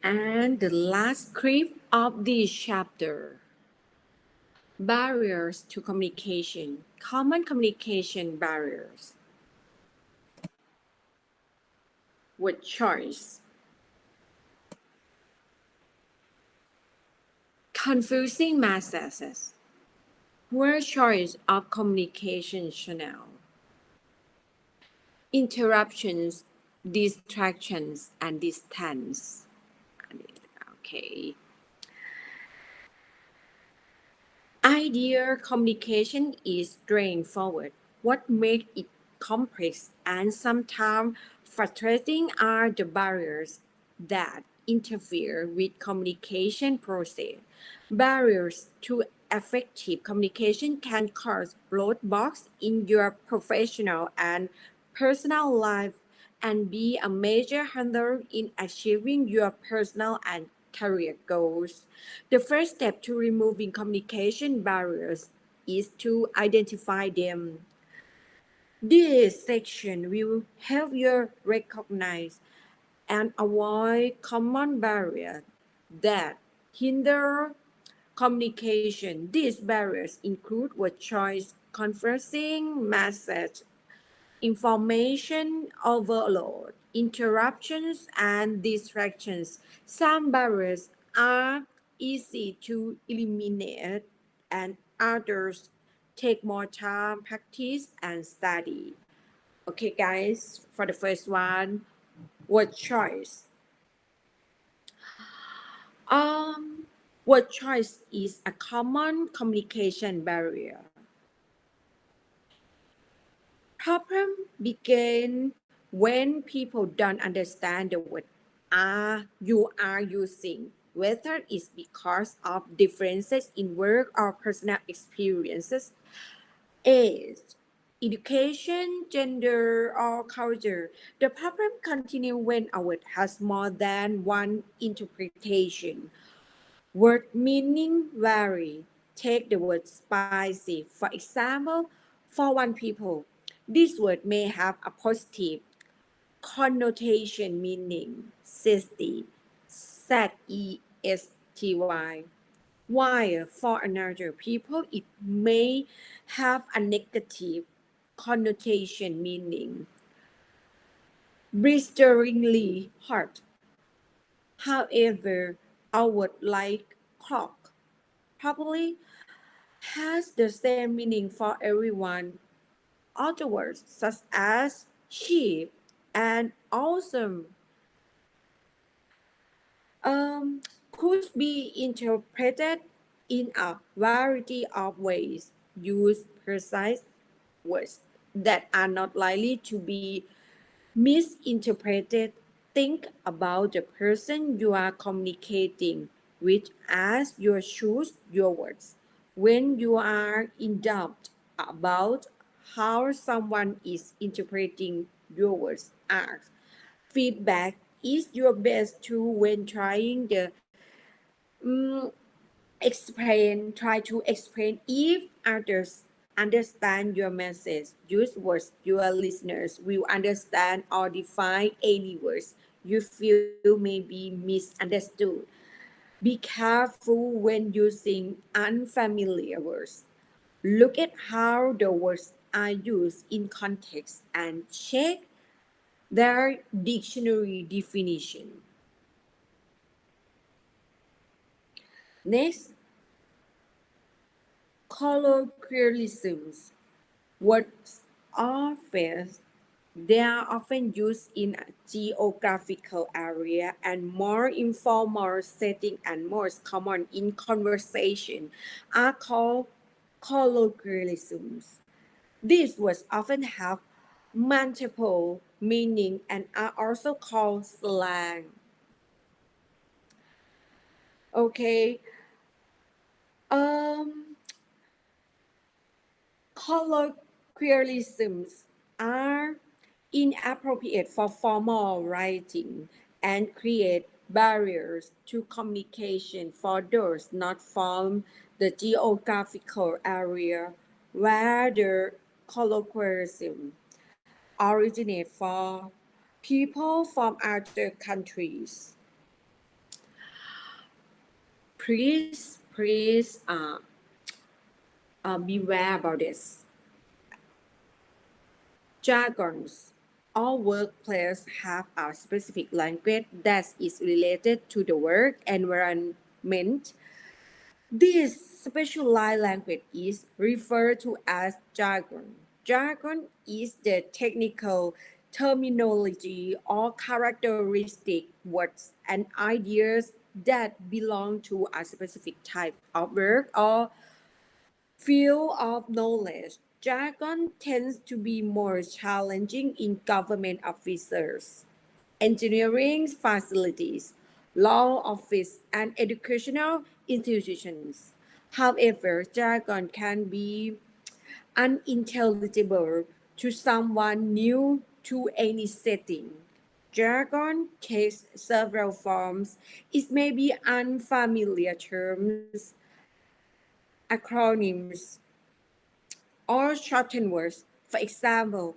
And the last script of this chapter, barriers to communication, common communication barriers. Word choice, confusing messages, poor choice of communication channel, interruptions, distractions, and distance. Okay. Ideal communication is straightforward. What makes it complex and sometimes frustrating are the barriers that interfere with communication process. Barriers to effective communication can cause roadblocks in your professional and personal life and be a major hurdle in achieving your personal and career goals. The first step to removing communication barriers is to identify them. This section will help you recognize and avoid common barriers that hinder communication. These barriers include word choice, conversing, message, information overload, interruptions, and distractions. Some barriers are easy to eliminate, and others take more time, practice, and study. Okay, guys, for the first one, word choice. Um, Word choice is a common communication barrier. Problem begin when people don't understand the word you are using, whether it's because of differences in work or personal experiences, age, education, gender, or culture. The problem continues when a word has more than one interpretation. Word meaning vary. Take the word spicy. For example, for one people, this word may have a positive connotation meaning zesty, zesty, while for another people it may have a negative connotation meaning blisteringly hot. However, a word like clock probably has the same meaning for everyone. Other words such as cheap and awesome could be interpreted in a variety of ways. Use precise words that are not likely to be misinterpreted. Think about the person you are communicating with as you choose your words. When you are in doubt about how someone is interpreting your words, ask. Feedback is your best tool when trying to mm, try to explain if others understand your message. Use words your listeners will understand or define any words you feel may be misunderstood. Be careful when using unfamiliar words. Look at how the words are used in context and check their dictionary definition. Next, colloquialisms. Words are phrased. They are often used in a geographical area and more informal setting and most common in conversation are called colloquialisms. These words often have multiple meaning and are also called slang. Okay. Um, Colloquialisms are inappropriate for formal writing and create barriers to communication for those not from the geographical area where the colloquialism originate for people from other countries. Please beware about this. Jargons. All workplaces have a specific language that is related to the work environment. This specialized language is referred to as jargon. Jargon is the technical terminology or characteristic words and ideas that belong to a specific type of work or field of knowledge. Jargon tends to be more challenging in government officers, engineering facilities, law office, and educational institutions. However, jargon can be unintelligible to someone new to any setting. Jargon takes several forms. It may be unfamiliar terms, acronyms, or shortened words. For example,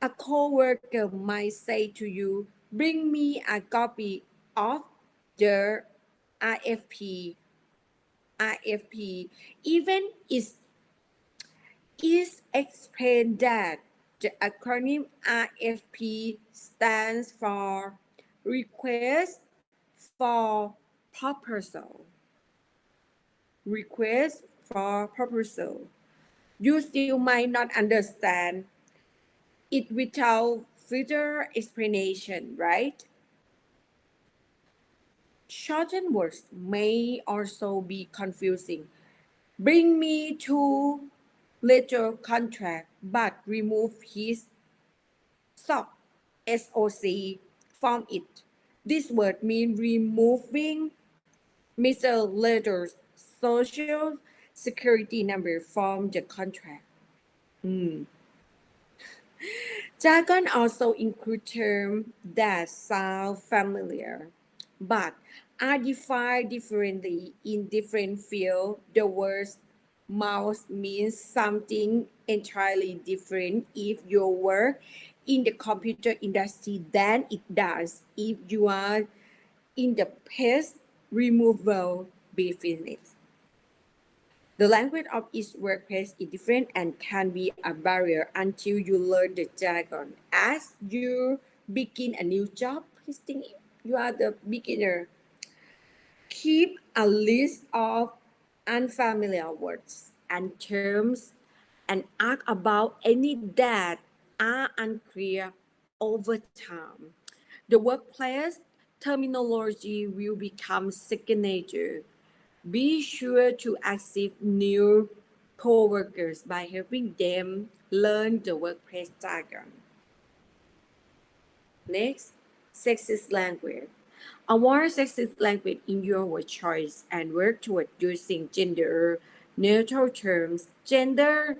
a coworker might say to you, "Bring me a copy of the IFP." IFP. Even is explained that the acronym IFP stands for Request for Proposal. Request for Proposal. You still might not understand it without further explanation, right? Shortened words may also be confusing. Bring me to letter contract, but remove his sock, SOC, from it. This word means removing Mr. Letter's social security number from the contract. Hmm. Jargon also includes terms that sound familiar, but are defined differently in different fields. The word mouse means something entirely different if you work in the computer industry than it does if you are in the pest removal business. The language of each workplace is different and can be a barrier until you learn the jargon. As you begin a new job, please think you are the beginner. Keep a list of unfamiliar words and terms and ask about any that are unclear over time. The workplace terminology will become second nature. Be sure to accept new coworkers by helping them learn the workplace jargon. Next, sexist language. Avoid sexist language in your word choice and work toward using gender neutral terms. Gender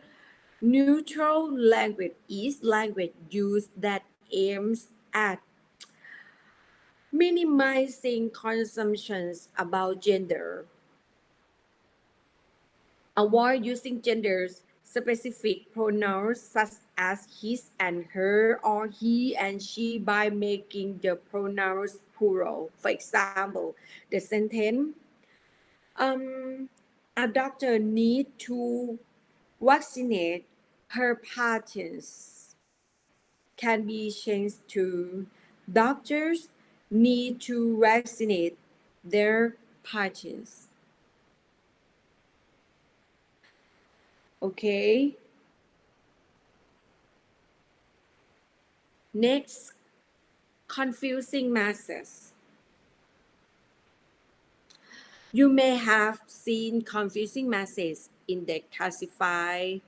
neutral language is language used that aims at minimizing consumptions about gender. Avoid using genders specific pronouns such as his and her or he and she by making the pronouns plural. For example, the sentence a doctor need to vaccinate her patients can be changed to doctors need to vaccinate their patients. Okay. Next, confusing masses. You may have seen confusing masses in the classify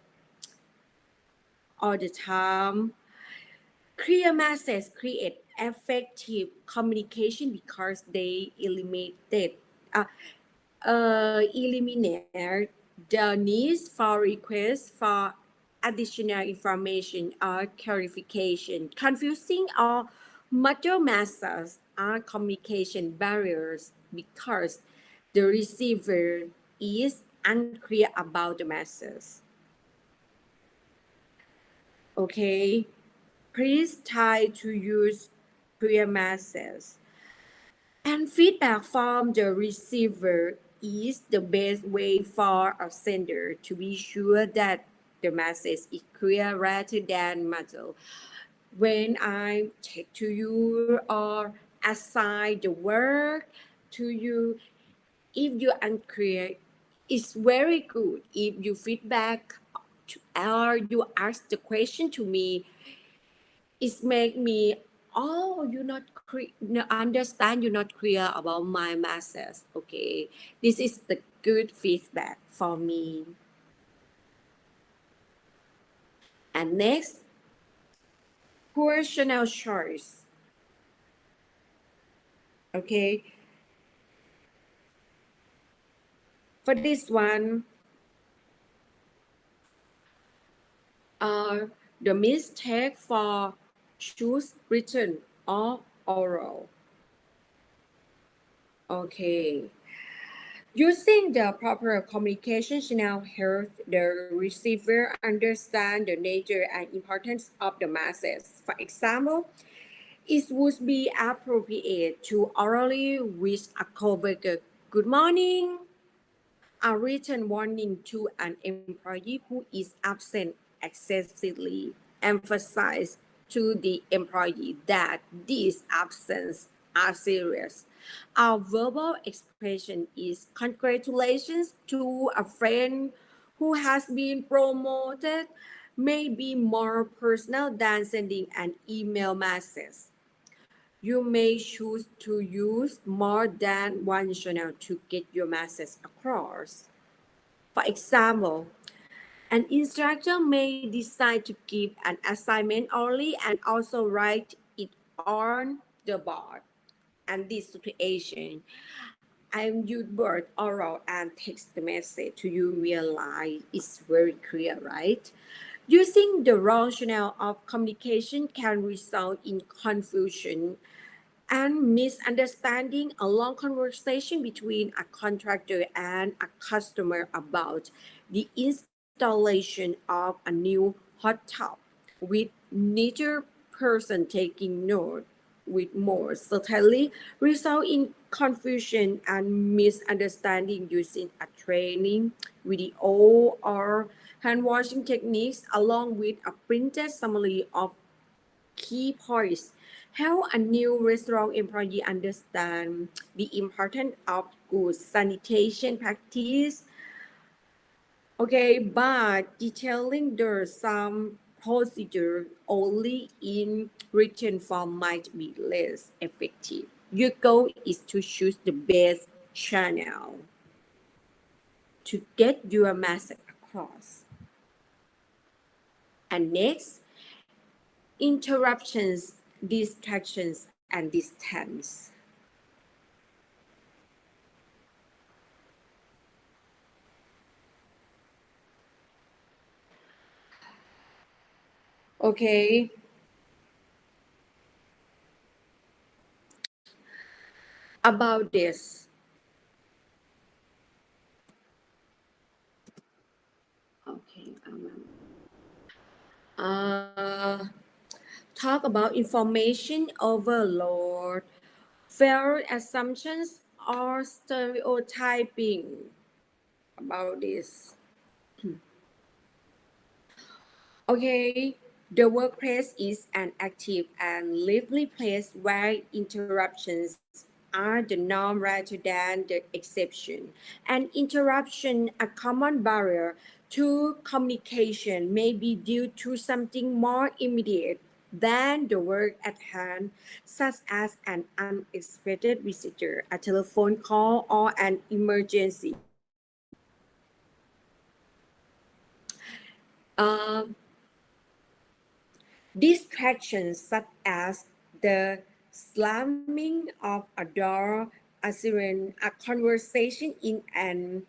all the time. Clear masses create effective communication because they uh, eliminate the needs for requests for additional information or clarification. Confusing or muddled masses are communication barriers because the receiver is unclear about the masses. Okay, please try to use clear masses. And feedback from the receiver is the best way for a sender to be sure that the message is clear rather than muddled. When I take to you or assign the work to you, if you're unclear, it's very good. If you feedback or you ask the question to me, it make me, oh, you're not no, understand, you're not clear about my message. Okay, this is the good feedback for me. And next, personal choice. Okay, for this one, uh, the mistake for choose written or oral. Okay, using the proper communication channel helps the receiver understand the nature and importance of the message. For example, it would be appropriate to orally wish a coworker good morning. A written warning to an employee who is absent excessively emphasize to the employee that these absences are serious. Our verbal expression is congratulations to a friend who has been promoted may be more personal than sending an email message. You may choose to use more than one channel to get your message across. For example, an instructor may decide to give an assignment only and also write it on the board. And this situation, I use both oral and text message to you realize it's very clear, right? Using the wrong channel of communication can result in confusion and misunderstanding. A long conversation between a contractor and a customer about the installation of a new hot tub, with neither person taking note with more certainly result in confusion and misunderstanding. Using a training video or hand washing techniques along with a printed summary of key points help a new restaurant employee understand the importance of good sanitation practice. Okay, but detailing the some procedure only in written form might be less effective. Your goal is to choose the best channel to get your message across. And next, interruptions, distractions, and distance. Okay, about this. Okay, uh, talk about information overload, fair assumptions, or stereotyping about this. Okay, the workplace is an active and lively place where interruptions are the norm rather than the exception. An interruption, a common barrier to communication, may be due to something more immediate than the work at hand, such as an unexpected visitor, a telephone call, or an emergency. Um, Distractions such as the slamming of a door, a siren, a conversation in an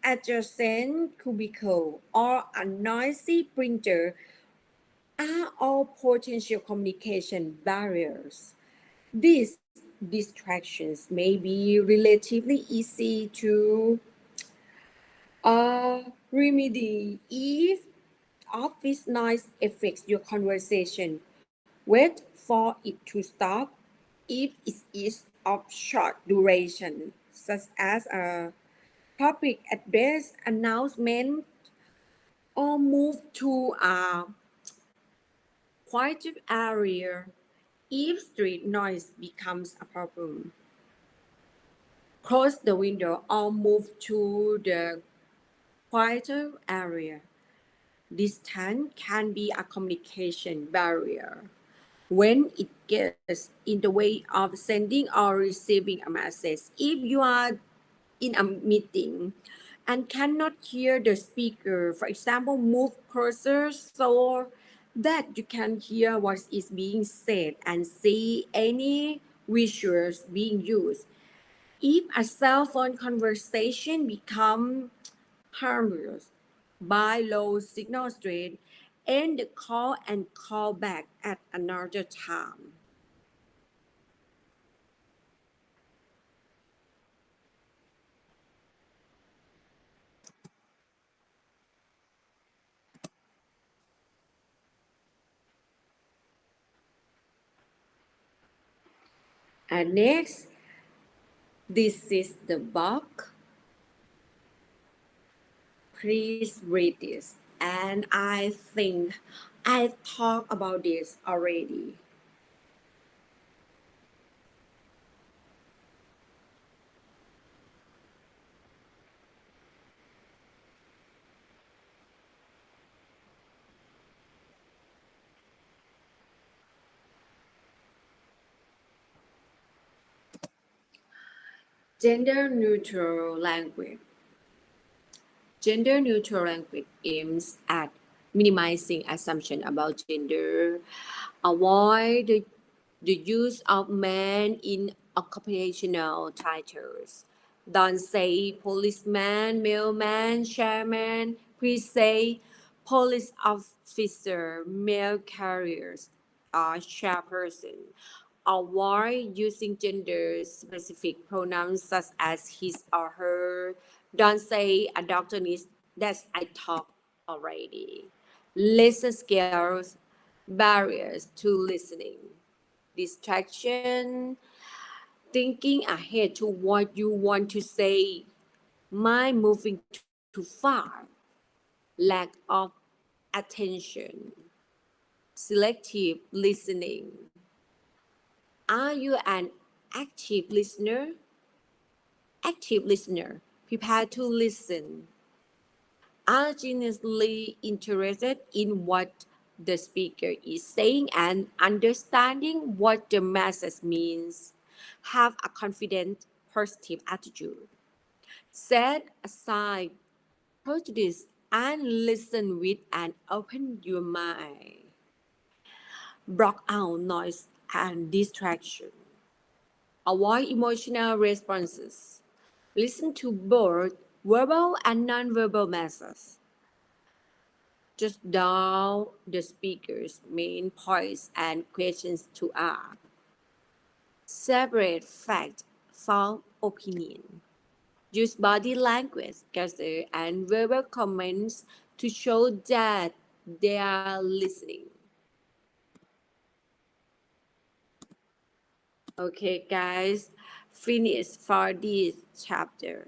adjacent cubicle, or a noisy printer are all potential communication barriers. These distractions may be relatively easy to remedy if office noise affects your conversation. Wait for it to stop if it is of short duration, such as a public address announcement or move to a quieter area if street noise becomes a problem. Close the window or move to the quieter area. Distance can be a communication barrier when it gets in the way of sending or receiving a message. If you are in a meeting and cannot hear the speaker, for example, move closer so that you can hear what is being said and see any visuals being used. If a cell phone conversation becomes harmless by low signal strength, end the call and call back at another time. And next, this is the book. Please read this. And I think I talked about this already. Gender neutral language. Gender neutral language aims at minimizing assumption about gender, avoid the use of men in occupational titles. Don't say policeman, mailman, chairman. Please say police officer, mail carriers, or chairperson. Avoid using gender specific pronouns such as his or her. Don't say a doctor needs that I talked already. Listen skills, barriers to listening, distraction, thinking ahead to what you want to say, mind moving too far, lack of attention, selective listening. Are you an active listener? Active listener, prepare to listen, are genuinely interested in what the speaker is saying and understanding what the message means. Have a confident, positive attitude. Set aside prejudice and listen with an open your mind. Block out noise and distraction. Avoid emotional responses. Listen to both verbal and nonverbal messages. Just dial the speaker's main points and questions to ask. Separate fact from opinion. Use body language, gesture, and verbal comments to show that they are listening. Okay, guys, finish for this chapter.